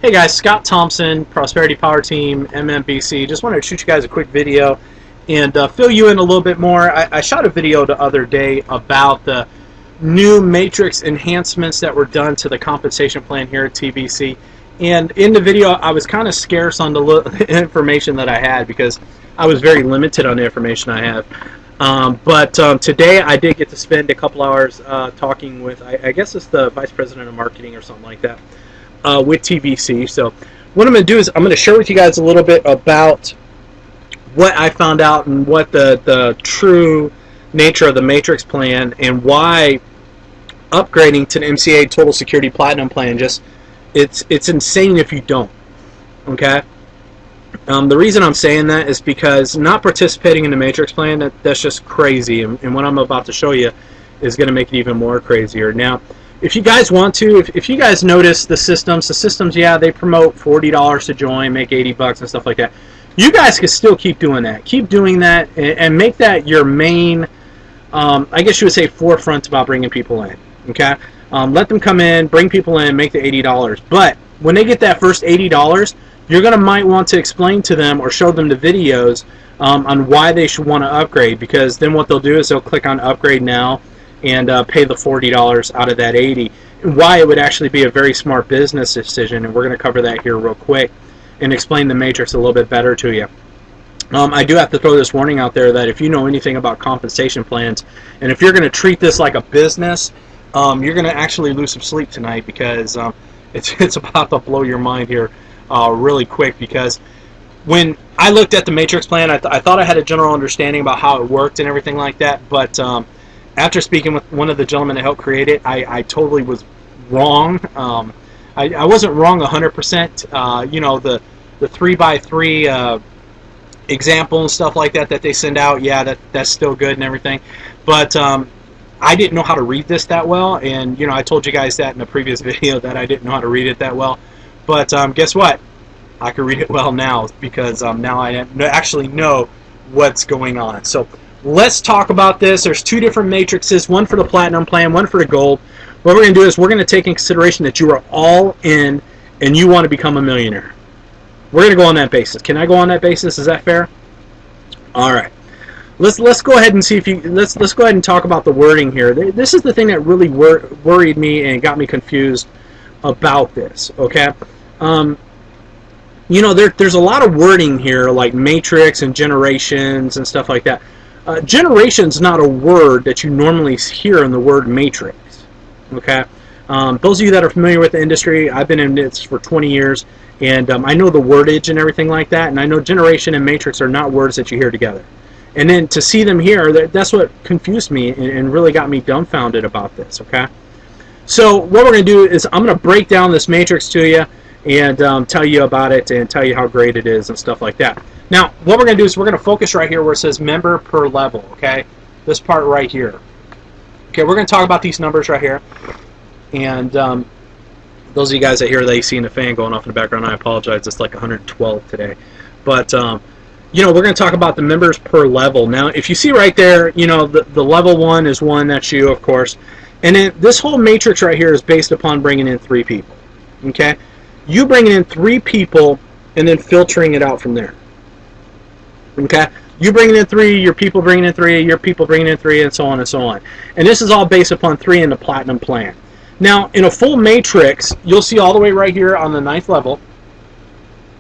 Hey guys, Scott Thompson, Prosperity Power Team, MMBC. Just wanted to shoot you guys a quick video and fill you in a little bit more. I shot a video the other day about the new matrix enhancements that were done to the compensation plan here at TBC. And in the video, I was kind of scarce on the information that I had because I was very limited on the information I have. But today I did get to spend a couple hours talking with, I guess it's the Vice President of Marketing or something like that. With TBC. So what I'm going to do is I'm going to share with you guys a little bit about what I found out and what the true nature of the matrix plan and why upgrading to the MCA Total Security Platinum plan it's insane if you don't. Okay. The reason I'm saying that is because not participating in the matrix plan, that's just crazy, and what I'm about to show you is going to make it even more crazier. Now, if you guys want to, if you guys notice the systems, yeah, they promote $40 to join, make 80 bucks and stuff like that. You guys can still keep doing that. Keep doing that and make that your main, I guess you would say, forefront about bringing people in. Okay? Let them come in, bring people in, make the $80. But when they get that first $80, you're going to might want to explain to them or show them the videos on why they should want to upgrade, because then what they'll do is they'll click on upgrade now and pay the $40 out of that $80. And why it would actually be a very smart business decision, and we're going to cover that here real quick and explain the matrix a little bit better to you. I do have to throw this warning out there that if you know anything about compensation plans, and if you're going to treat this like a business, you're going to actually lose some sleep tonight, because it's about to blow your mind here really quick. Because when I looked at the matrix plan, I thought I had a general understanding about how it worked and everything like that, but after speaking with one of the gentlemen that helped create it, I totally was wrong. I wasn't wrong 100%. You know, the 3x3 example and stuff like that they send out, yeah, that's still good and everything. But I didn't know how to read this that well, and you know, I told you guys that in the previous video that I didn't know how to read it that well. But guess what? I can read it well now, because now I actually know what's going on. So let's talk about this. There's two different matrices, one for the platinum plan, one for the gold. What we're going to do is we're going to take in consideration that you are all in and you want to become a millionaire. We're going to go on that basis. Can I go on that basis? Is that fair? All right. Let's go ahead and see if you let's go ahead and talk about the wording here. This is the thing that really worried me and got me confused about this. Okay. You know, there's a lot of wording here, like matrix and generations and stuff like that. Generation's not a word that you normally hear in the word matrix. Okay, those of you that are familiar with the industry, I've been in this for 20 years, and I know the wordage and everything like that, and I know generation and matrix are not words that you hear together. And then to see them here, that's what confused me and really got me dumbfounded about this. Okay, so what we're going to do is I'm going to break down this matrix to you and tell you about it and tell you how great it is and stuff like that. Now, what we're going to do is we're going to focus right here where it says member per level, okay? This part right here. Okay, we're going to talk about these numbers right here. And those of you guys that hear the AC and the fan going off in the background, I apologize. It's like 112 today. But, you know, we're going to talk about the members per level. Now, if you see right there, you know, the level 1 is 1, that's you, of course. And then this whole matrix right here is based upon bringing in 3 people, okay? You bringing in 3 people and then filtering it out from there. Okay, you bringing in 3, your people bringing in 3, your people bringing in 3, and so on and so on. And this is all based upon 3 in the platinum plan. Now, in a full matrix, you'll see all the way right here on the 9th level,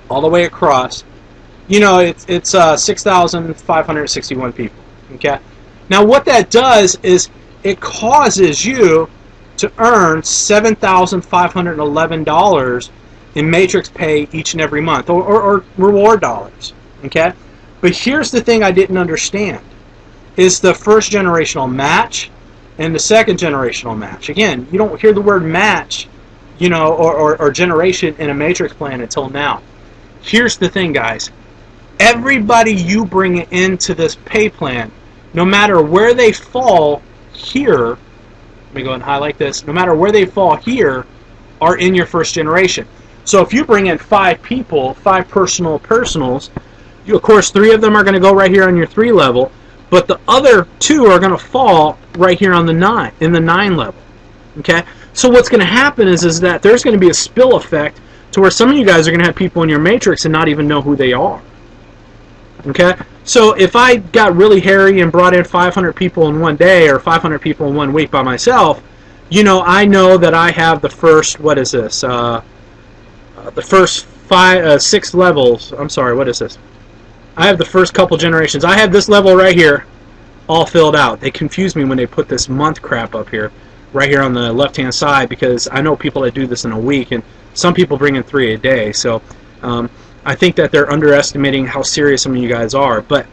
all the way across. You know, it's 6,561 people. Okay. Now, what that does is it causes you to earn $7,511 in matrix pay each and every month, or reward dollars. Okay. But here's the thing I didn't understand, is the first generational match and the second generational match. Again, you don't hear the word match, you know, or generation in a matrix plan until now. Here's the thing, guys. Everybody you bring into this pay plan, no matter where they fall here, let me go and highlight this, no matter where they fall here, are in your first generation. So if you bring in 5 people, 5 personals, of course, 3 of them are going to go right here on your 3 level, but the other 2 are going to fall right here on the 9 level. Okay, so what's going to happen is that there's going to be a spill effect to where some of you guys are going to have people in your matrix and not even know who they are. Okay? So if I got really hairy and brought in 500 people in one day or 500 people in 1 week by myself, you know, I know that I have the first, what is this? The first 6 levels. I'm sorry, what is this? I have the first couple generations. I have this level right here all filled out. They confuse me when they put this month crap up here, right here on the left-hand side, because I know people that do this in a week, and some people bring in 3 a day. So I think that they're underestimating how serious some of you guys are. But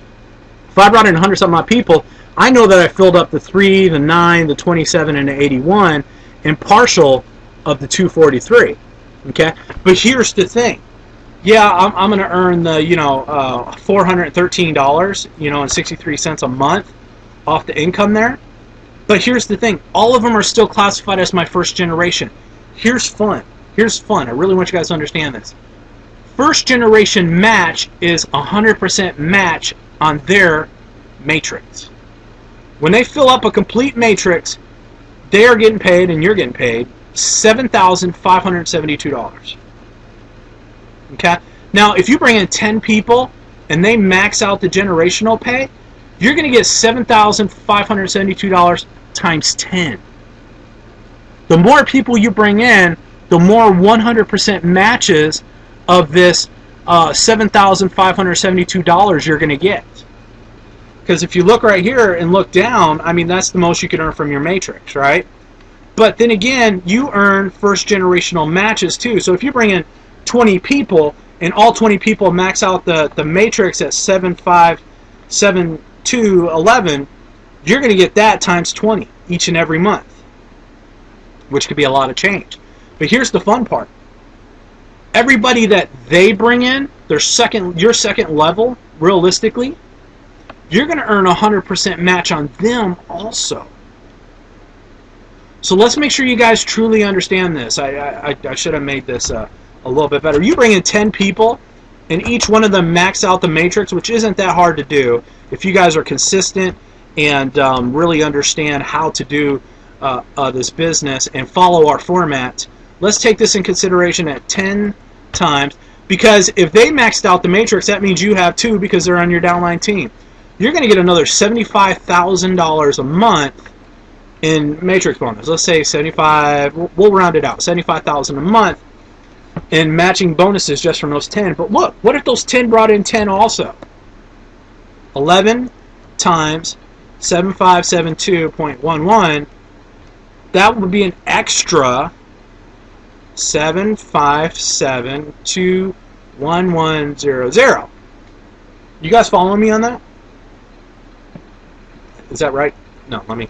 if I brought in 100-something odd people, I know that I filled up the 3, the 9, the 27, and the 81, and partial of the 243. Okay, but here's the thing. Yeah, I'm going to earn the $413, and 63 cents a month off the income there. But here's the thing. All of them are still classified as my first generation. Here's fun. Here's fun. I really want you guys to understand this. First generation match is 100% match on their matrix. When they fill up a complete matrix, they are getting paid, and you're getting paid, $7,572. Okay? Now, if you bring in 10 people and they max out the generational pay, you're going to get $7,572 times 10. The more people you bring in, the more 100% matches of this $7,572 you're going to get. Because if you look right here and look down, I mean, that's the most you can earn from your matrix, right? But then again, you earn first generational matches too. So if you bring in 20 people and all 20 people max out the matrix at 7,572.11, you're going to get that times 20 each and every month, which could be a lot of change. But here's the fun part. Everybody that they bring in, your second level, realistically, you're going to earn 100% match on them also. So let's make sure you guys truly understand this. I should have made this a little bit better. You bring in 10 people, and each one of them max out the matrix, which isn't that hard to do if you guys are consistent and really understand how to do this business and follow our format. Let's take this in consideration at 10 times, because if they maxed out the matrix, that means you have 2 because they're on your downline team. You're going to get another $75,000 a month in matrix bonus. Let's say 75. We'll round it out. $75,000 a month in matching bonuses just from those 10. But look, what if those 10 brought in 10 also? 11 times 7572.11. That would be an extra 75721,100. You guys following me on that? Is that right? No, let me.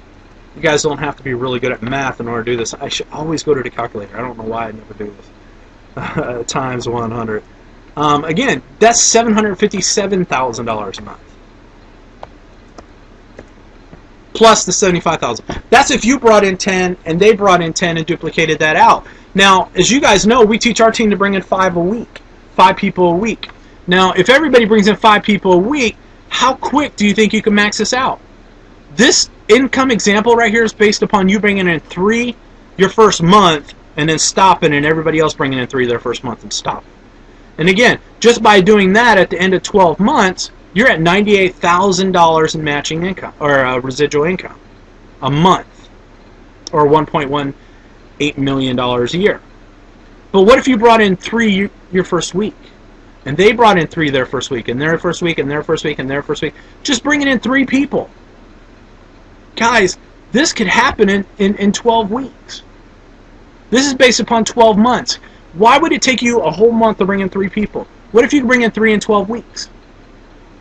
You guys don't have to be really good at math in order to do this. I should always go to the calculator. I don't know why I never do this. Times 100. Again, that's $757,000 a month. Plus the $75,000. That's if you brought in 10 and they brought in 10 and duplicated that out. Now, as you guys know, we teach our team to bring in 5 a week. 5 people a week. Now, if everybody brings in 5 people a week, how quick do you think you can max this out? This income example right here is based upon you bringing in 3 your first month and then stopping, and everybody else bringing in 3 their first month and stopping. And again, just by doing that at the end of 12 months, you're at $98,000 in matching income, or residual income, a month, or $1.18 million a year. But what if you brought in 3 your first week, and they brought in 3 their first week, and their first week, and their first week, and their first week, just bringing in 3 people? Guys, this could happen in 12 weeks. This is based upon 12 months. Why would it take you a whole month to bring in 3 people? What if you bring in 3 in 12 weeks?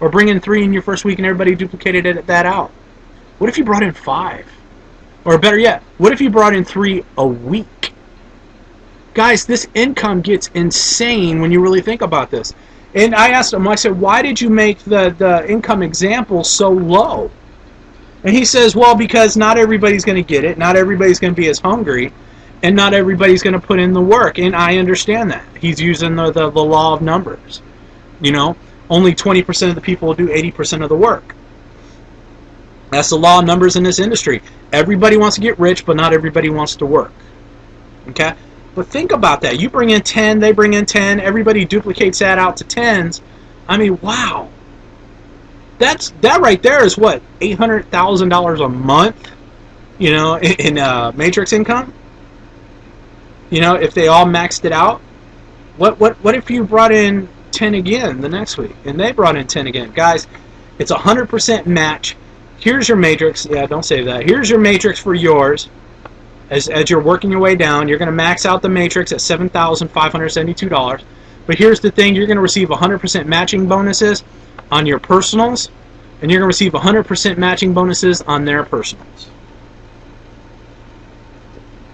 Or bring in 3 in your first week and everybody duplicated that out? What if you brought in 5? Or better yet, what if you brought in 3 a week? Guys, this income gets insane when you really think about this. And I asked him, I said, why did you make the income example so low? And he says, well, because not everybody's going to get it, not everybody's going to be as hungry, and not everybody's going to put in the work. And I understand that. He's using the law of numbers. You know, only 20% of the people will do 80% of the work. That's the law of numbers in this industry. Everybody wants to get rich, but not everybody wants to work. Okay? But think about that. You bring in 10, they bring in 10, everybody duplicates that out to 10s. I mean, wow. That right there is what, $800,000 a month, you know, in matrix income? You know, if they all maxed it out. What if you brought in 10 again the next week, and they brought in 10 again? Guys, it's 100% match. Here's your matrix. Yeah, don't save that. Here's your matrix for yours. As you're working your way down, you're going to max out the matrix at $7,572. But here's the thing, you're going to receive 100% matching bonuses on your personals, and you're going to receive 100% matching bonuses on their personals.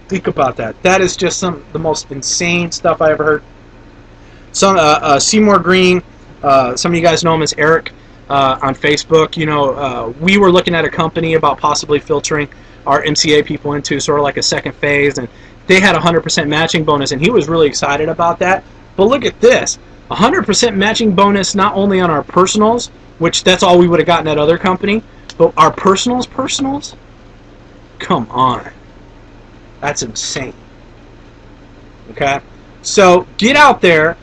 Think about that. That is just the most insane stuff I ever heard. Some Seymour Green, some of you guys know him as Eric on Facebook. You know, we were looking at a company about possibly filtering our MCA people into sort of like a second phase, and they had 100% matching bonus, and he was really excited about that. But look at this, 100% matching bonus not only on our personals, which that's all we would have gotten at other company, but our personals, come on. That's insane. Okay? So get out there,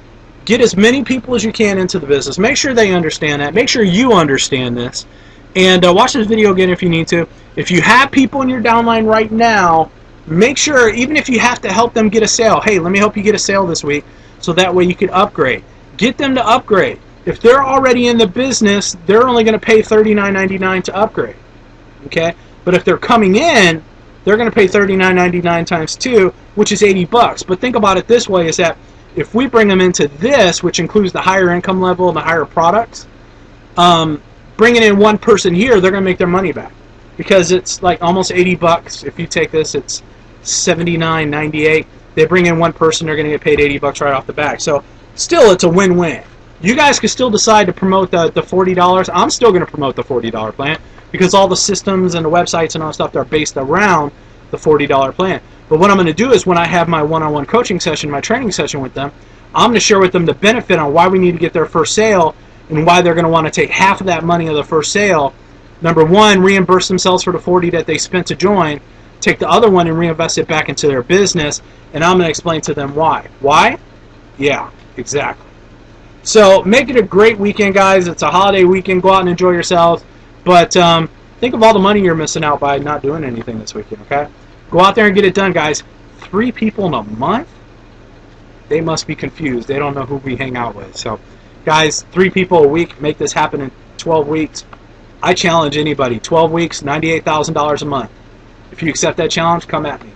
get as many people as you can into the business. Make sure they understand that. Make sure you understand this. And watch this video again if you need to. If you have people in your downline right now, make sure, even if you have to help them get a sale, hey, let me help you get a sale this week, so that way you can upgrade. Get them to upgrade. If they're already in the business, they're only going to pay $39.99 to upgrade. Okay? But if they're coming in, they're going to pay $39.99 times 2, which is $80. But think about it this way, is that if we bring them into this, which includes the higher income level and the higher products, bringing in one person here, they're going to make their money back. Because it's like almost $80. If you take this, it's $79.98. They bring in one person, they're going to get paid $80 right off the bat. So still, it's a win-win. You guys can still decide to promote the $40. I'm still going to promote the $40 plan, because all the systems and the websites and all that stuff are based around the $40 plan. But what I'm going to do is, when I have my one-on-one coaching session, my training session with them, I'm going to share with them the benefit on why we need to get their first sale, and why they're going to want to take half of that money of the first sale. Number one, reimburse themselves for the $40 that they spent to join, take the other one and reinvest it back into their business, and I'm going to explain to them why. Why? Yeah, exactly. So make it a great weekend, guys. It's a holiday weekend. Go out and enjoy yourselves. But think of all the money you're missing out by not doing anything this weekend, okay? Go out there and get it done, guys. 3 people in a month? They must be confused. They don't know who we hang out with. So, guys, 3 people a week, make this happen in 12 weeks. I challenge anybody. 12 weeks, $98,000 a month. If you accept that challenge, come at me.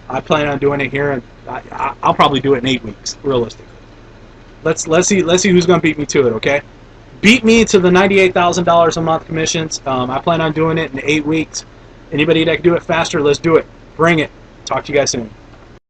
I plan on doing it here, and I'll probably do it in 8 weeks, realistically. Let's see who's going to beat me to it, okay? Beat me to the $98,000 a month commissions. I plan on doing it in 8 weeks. Anybody that can do it faster, let's do it. Bring it. Talk to you guys soon.